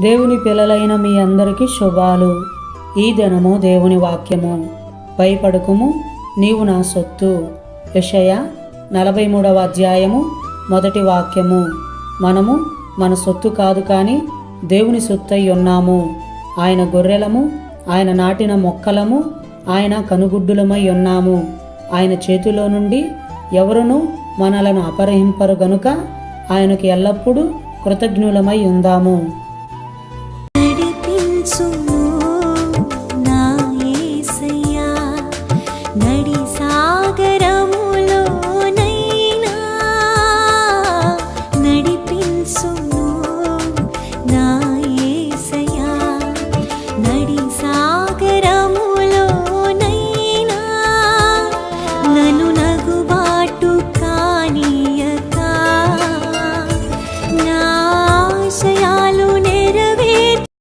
దేవుని పిల్లలైన మీ అందరికీ శుభాలు. ఈ దినము దేవుని వాక్యము. భయపడకుము, నీవు నా సొత్తు. యెషయా 43వ అధ్యాయము 1 వాక్యము. మనము మన సొత్తు కాదు కానీ దేవుని సొత్తై ఉన్నాము. ఆయన గొర్రెలము, ఆయన నాటిన మొక్కలము, ఆయన కనుగుడ్డులమై ఉన్నాము. ఆయన చేతిలో నుండి ఎవరునూ మనలను అపహరింపరు గనుక ఆయనకు ఎల్లప్పుడూ కృతజ్ఞులమై ఉందాము. నా